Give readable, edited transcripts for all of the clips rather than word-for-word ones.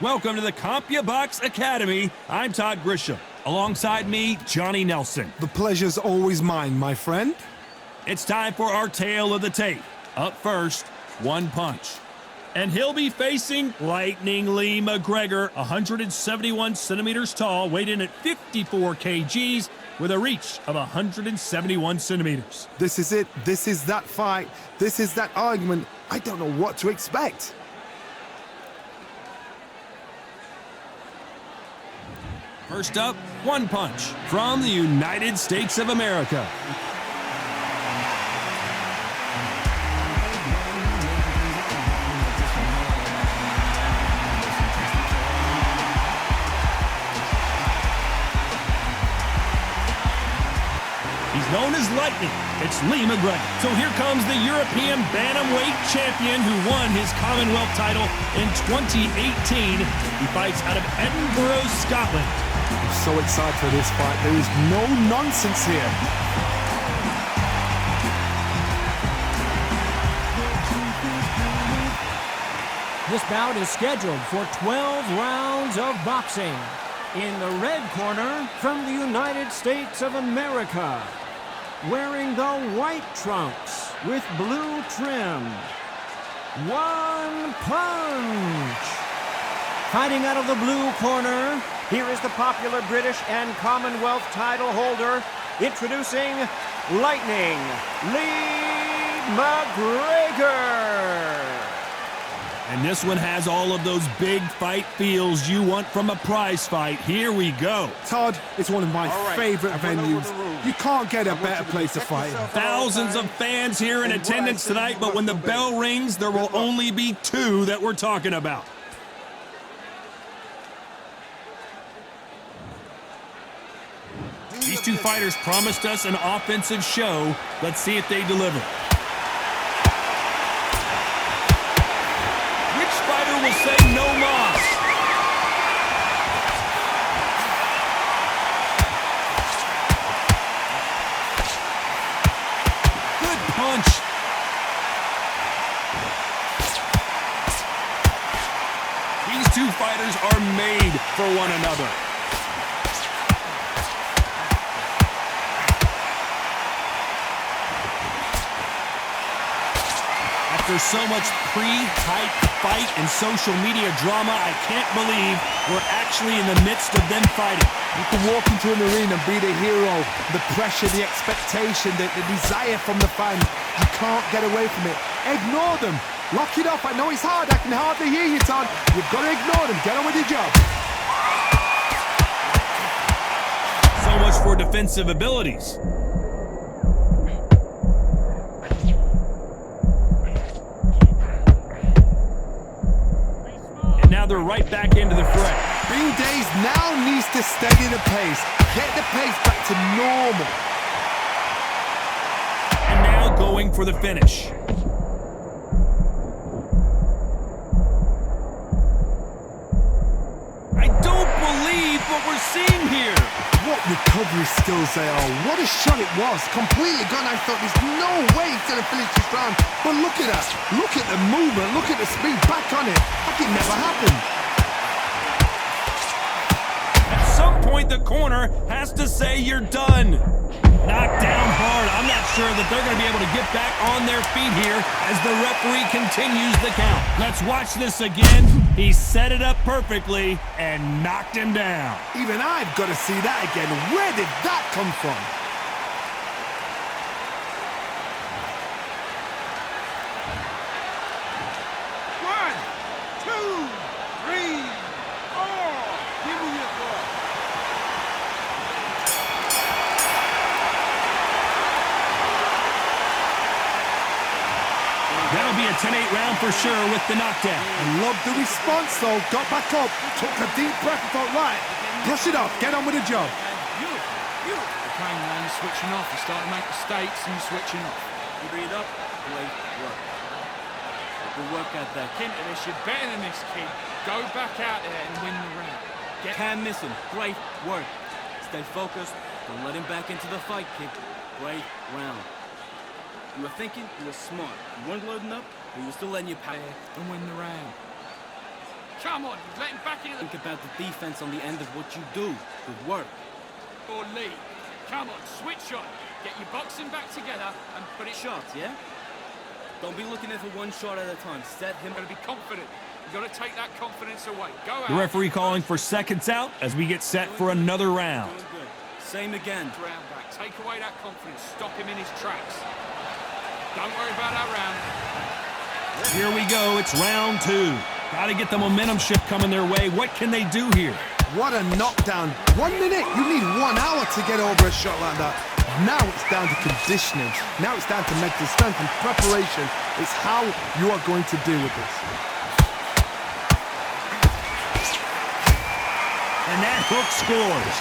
Welcome to the CompuBox Academy. I'm Todd Grisham. Alongside me, Johnny Nelson. The pleasure's always mine, my friend. It's time for our tale of the tape. Up first, One Punch. And he'll be facing Lightning Lee McGregor, 171 centimeters tall, weighed in at 54 kgs, with a reach of 171 centimeters. This is it. This is that fight. This is that argument. I don't know what to expect. First up, One Punch from the United States of America. He's known as Lightning. It's Lee McGregor. So here comes the European bantamweight champion who won his Commonwealth title in 2018. He fights out of Edinburgh, Scotland. I'm so excited for this fight. There is no nonsense here. This bout is scheduled for 12 rounds of boxing. In the red corner, from the United States of America, wearing the white trunks with blue trim, One Punch. Fighting out of the blue corner, here is the popular British and Commonwealth title holder, introducing Lightning Lee McGregor. And this one has all of those big fight feels you want from a prize fight. Here we go. Todd, it's one of my favorite venues. You can't get a better place to fight. Thousands of fans here in attendance tonight, but when the bell rings, there will only be two that we're talking about. These two fighters promised us an offensive show. Let's see if they deliver. Which fighter will say no loss? Good punch. These two fighters are made for one another. After so much pre-hype fight and social media drama, I can't believe we're actually in the midst of them fighting. You can walk into an arena and be the hero. The pressure, the expectation, the desire from the fans. You can't get away from it. Ignore them. Lock it up. I know it's hard. I can hardly hear you, Todd. You've got to ignore them. Get on with your job. So much for defensive abilities. Now they're right back into the fray. Green Days now needs to steady the pace. Get the pace back to normal. And now going for the finish. I don't believe what we're seeing here. What recovery skills they are. What a shot it was. Completely gone. I thought there's no way he's going to finish this round. But look at that. Look at the movement. Look at the speed. Back on it. Like it never happened. At some point, the corner has to say you're done. Knocked down hard. I'm not sure that they're going to be able to get back on their feet here as the referee continues the count. Let's watch this again. He set it up perfectly and knocked him down. Even I've got to see that again. Where did that come from? One, two, three, four. Give me your ball. That'll be a 10-8 round for sure with the knockdown. I love the response, though. Got back up, took a deep breath and thought, right, brush it off, get on with the job. You. Okay, now you're switching off. You start to make mistakes and you're switching off. You breathe up, great work. Good work out there. Into this, you're better than this, kid. Go back out there and win the round. Can't miss him. Great work. Stay focused. Don't let him back into the fight, kid. Great round. You were thinking, you were smart. You weren't loading up, but you were still letting you power and win the round. Shut Come on, let him back into the... Think about the defense on the end of what you do. Good work. Or Lee. Come on, switch on. Get your boxing back together and put it... Shots, yeah? Don't be looking at for one shot at a time. Set him... Got to be confident. You got to take that confidence away. Go out. The referee calling for seconds out as we get set for another round. Doing good. Same again. Round back. Take away that confidence. Stop him in his tracks. Don't worry about that round. Here we go. It's round 2. Got to get the momentum shift coming their way. What can they do here? What a knockdown. 1 minute. You need 1 hour to get over a shot like that. Now it's down to conditioning. Now it's down to mental strength and preparation. It's how you are going to deal with this. And that hook scores.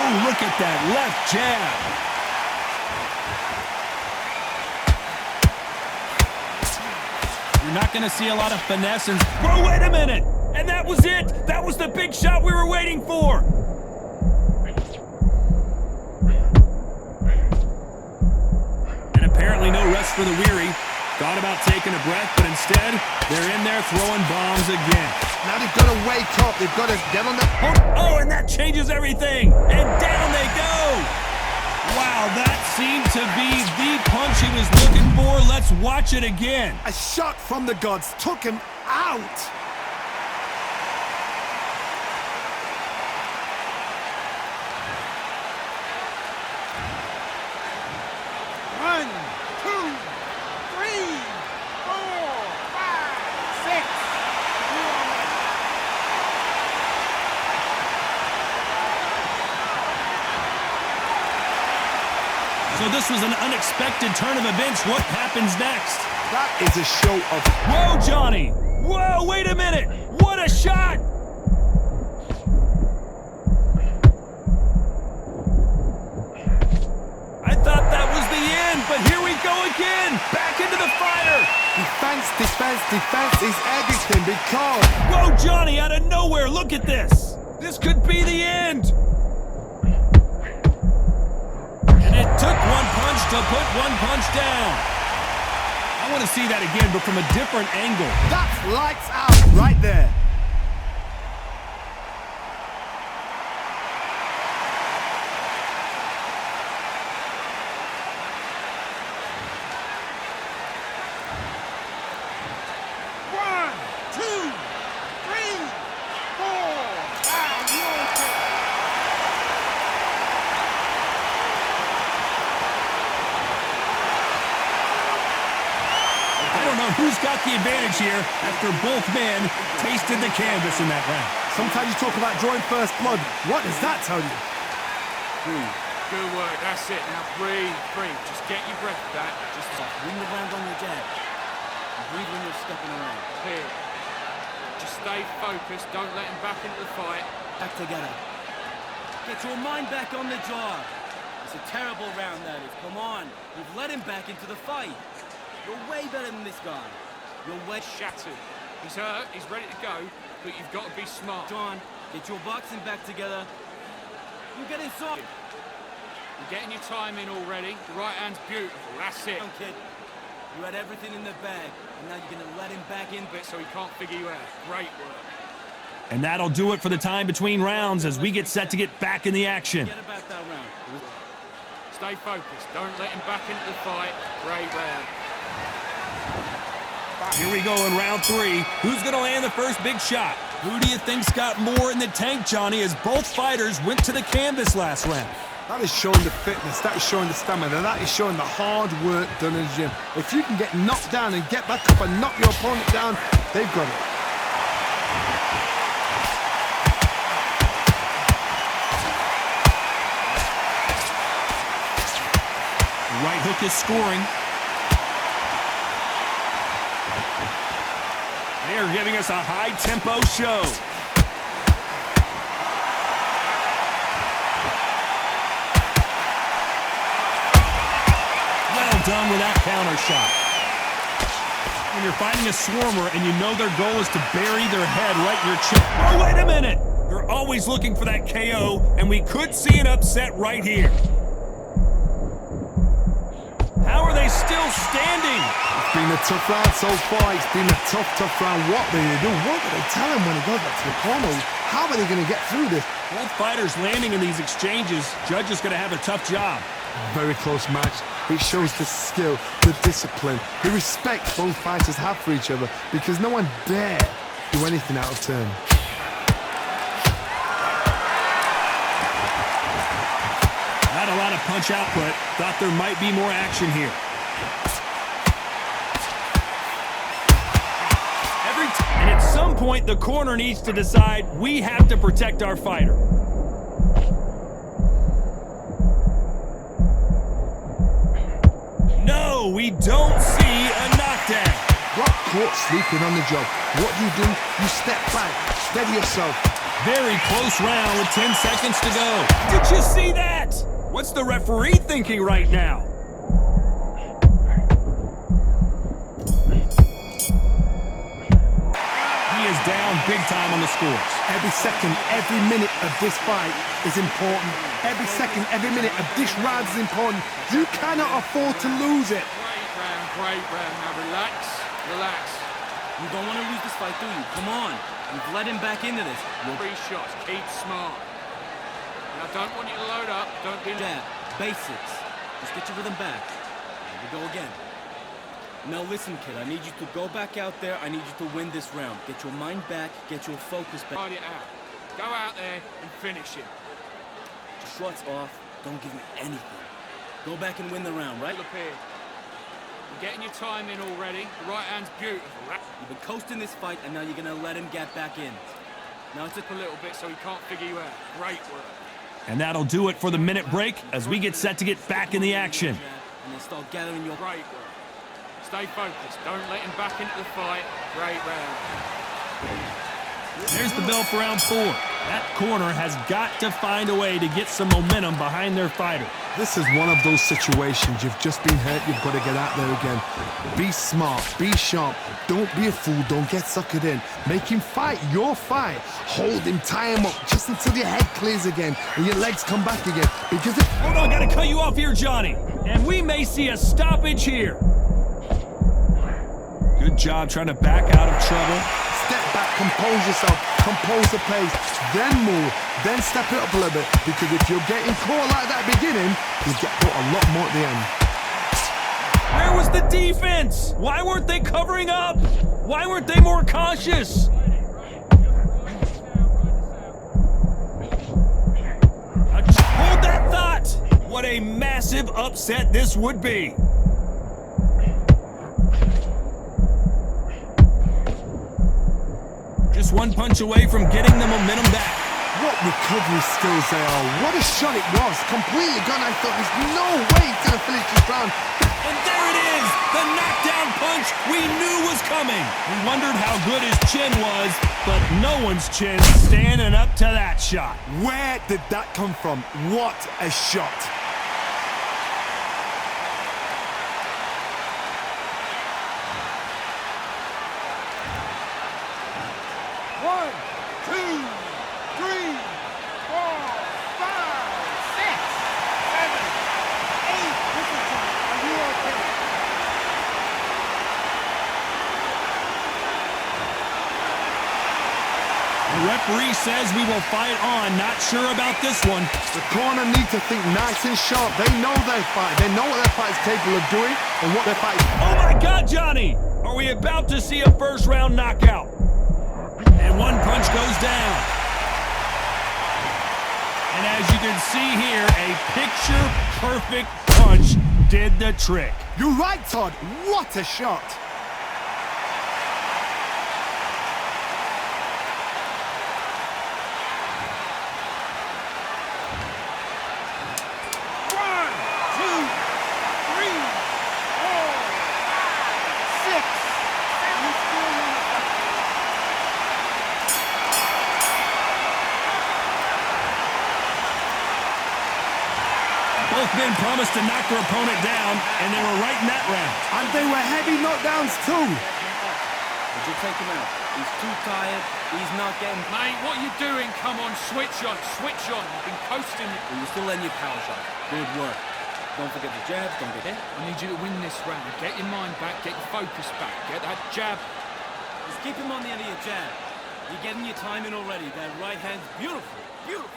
Oh, look at that left jab. You're not going to see a lot of finesse. Whoa, wait a minute! And that was it! That was the big shot we were waiting for! And apparently no rest for the weary. Thought about taking a breath, but instead, they're in there throwing bombs again. Now they've got to wake up. They've got to get on the... Oh, and that changes everything! And down they go! Wow, that seemed to be the punch he was looking for. Let's watch it again. A shot from the gods took him out. One, two, three, four, five, six. So this was an unexpected turn of events. What happens next? That is a show of... Whoa, Johnny! Whoa, wait a minute! What a shot! I thought that was the end, but here we go again! Back into the fire! Defense, defense, defense is everything because... Whoa, Johnny, out of nowhere, look at this! This could be the end! And it took one punch to put one punch down. I want to see that again, but from a different angle. That's lights out right there. One, two, three, four, five, I don't know who's got the advantage here after both men tasted the canvas in that round. Sometimes you talk about drawing first blood. What does that tell you? Good work. That's it. Now breathe, breathe. Just get your breath back. Just win the round on your jab. And breathe when you're stepping around. Here. Just stay focused. Don't let him back into the fight. Back together. Get your mind back on the job. It's a terrible round, that is. Come on. You've let him back into the fight. You're way better than this guy. You're way Shattered. He's hurt. He's ready to go. But you've got to be smart. John, get your boxing back together. You get inside. You're getting your time in already. The right hand's beautiful. That's it. Come on, kid. You had everything in the bag, and now you're going to let him back in. So he can't figure you out. Great work. And that'll do it for the time between rounds as we get set to get back in the action. Forget about that round. Stay focused. Don't let him back into the fight. Great round. Here we go in round 3. Who's going to land the first big shot? Who do you think's got more in the tank, Johnny, as both fighters went to the canvas last round? That is showing the fitness, that is showing the stamina, that is showing the hard work done in the gym. If you can get knocked down and get back up and knock your opponent down, they've got it. The right hook is scoring. They're giving us a high-tempo show. Well done with that counter shot. When you're fighting a swarmer and you know their goal is to bury their head right in your chest. Oh, wait a minute! They're always looking for that KO, and we could see an upset right here. How are they still standing? It's been a tough round so far. It's been a tough round. What do they do? What do they tell him when he goes back to the corner? How are they going to get through this? Both fighters landing in these exchanges. Judge is going to have a tough job. Very close match. It shows the skill, the discipline, the respect both fighters have for each other, because no one dare do anything out of turn. Not a lot of punch output. Thought there might be more action here. And at some point, the corner needs to decide we have to protect our fighter. No, we don't see a knockdown. Got caught sleeping on the job. What do? You step back, steady yourself. Very close round with 10 seconds to go. Did you see that? What's the referee thinking right now? He is down big time on the scores. Every second, every minute of this fight is important. Every second, every minute of this round is important. You cannot afford to lose it. Great round. Now relax. You don't want to lose this fight, do you? Come on. You've let him back into this. 3 shots. Keep smart. Now don't want you to load up. Don't be... Jab. Basics. Just get your rhythm back. Here we go again. Now listen, kid. I need you to go back out there. I need you to win this round. Get your mind back. Get your focus back. Ride it out. Go out there and finish him. Shots off. Don't give me anything. Go back and win the round, right? Look here. You're getting your time in already. The right hand's beautiful. You've been coasting this fight, and now you're going to let him get back in. Now it's up a little bit so he can't figure you out. Great work. And that'll do it for the minute break as we get set to get back in the action. And then start gathering your... Great work. Stay focused. Don't let him back into the fight. Great round. There's the bell for round 4. That corner has got to find a way to get some momentum behind their fighter. This is one of those situations. You've just been hurt. You've got to get out there again. Be smart. Be sharp. Don't be a fool. Don't get suckered in. Make him fight your fight. Hold him. Tie him up just until your head clears again and your legs come back again. Because if... Hold on, gotta cut you off here, Johnny. And we may see a stoppage here. Good job trying to back out of trouble. Step back, compose yourself, compose the pace, then move, then step it up a little bit. Because if you're getting caught like that beginning, you'll get caught a lot more at the end. Where was the defense? Why weren't they covering up? Why weren't they more cautious? Hold that thought! What a massive upset this would be. Just one punch away from getting the momentum back. What recovery skills they are. What a shot it was. Completely gone. I thought there's no way he's going to finish this round. And there it is. The knockdown punch we knew was coming. We wondered how good his chin was, but no one's chin standing up to that shot. Where did that come from? What a shot. The referee says we will fight on. Not sure about this one. The corner need to think nice and sharp. They know their fight. They know what their fight is capable of doing and what their fight is. Oh my God, Johnny! Are we about to see a first round knockout? And one punch goes down. And as you can see here, a picture-perfect punch did the trick. You're right, Todd. What a shot. Both men promised to knock their opponent down, and they were right in that round. And they were heavy knockdowns too. Would you take him out? He's too tired. He's not getting... Mate, what are you doing? Come on, switch on, switch on. You've been coasting. But you're still letting your power shot. Good work. Don't forget the jabs, don't get it. I need you to win this round. Get your mind back, get your focus back. Get that jab. Just keep him on the end of your jab. You're getting your time in already. That right hand's beautiful, beautiful.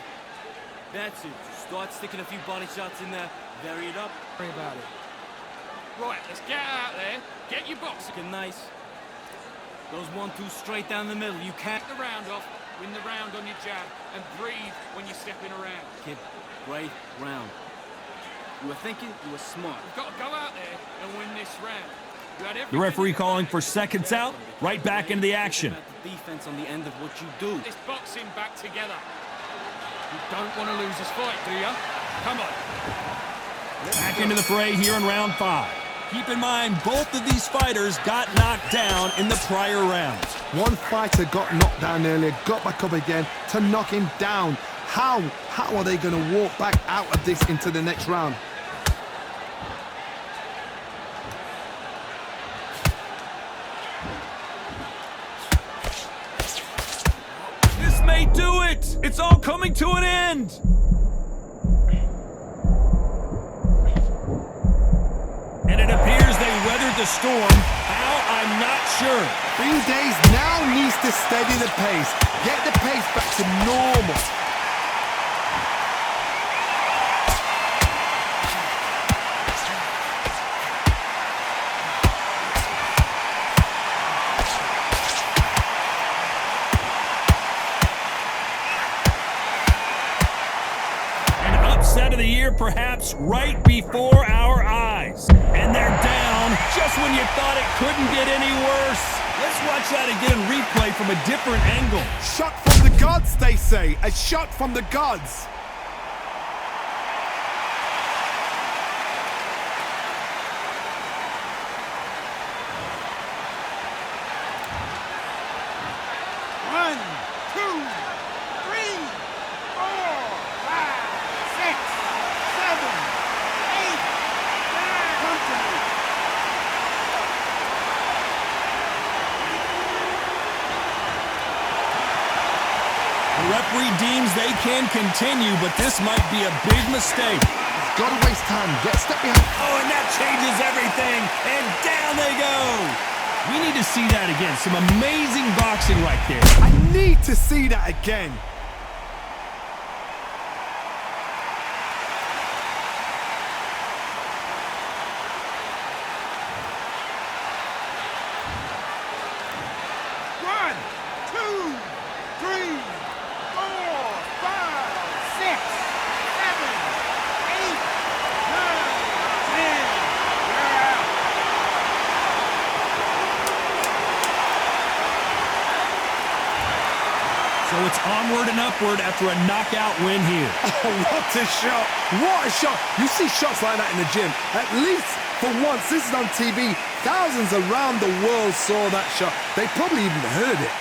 That's it. Start sticking a few body shots in there. Vary it up. Worry about it. Right, let's get out there. Get your box. Looking nice. Those 1-2 straight down the middle. You can't... Get the round off. Win the round on your jab. And breathe when you're stepping around. Kid, great round. You were thinking, you were smart. You've got to go out there and win this round. You had The referee calling for seconds out, right back into the action. The defense on the end of what you do. this boxing back together. You don't want to lose this fight, do you? Come on. Back into the fray here in round 5. Keep in mind, both of these fighters got knocked down in the prior rounds. One fighter got knocked down earlier, got back up again to knock him down. How are they going to walk back out of this into the next round? This may do it! It's all coming to an end! And it appears they weathered the storm. How, I'm not sure. Green Days now needs to steady the pace. Get the pace back to normal. Upset of the year, perhaps right before our eyes. And they're down just when you thought it couldn't get any worse. Let's watch that again, replay from a different angle. Shot from the gods, they say. A shot from the gods. One, two, three, four, five, six, seven, eight, nine. Come to me. The referee deems they can continue, but this might be a big mistake. Gotta waste time. Get a step behind. Oh, and that changes everything. And down they go. We need to see that again. Some amazing boxing right there. I need to see that again. One, two, three, four, five, six, seven, eight, nine, 10. You're out. So it's onward and upward after a knockout win here. Oh, what a shot. What a shot. You see shots like that in the gym. At least for once, this is on TV. Thousands around the world saw that shot. They probably even heard it.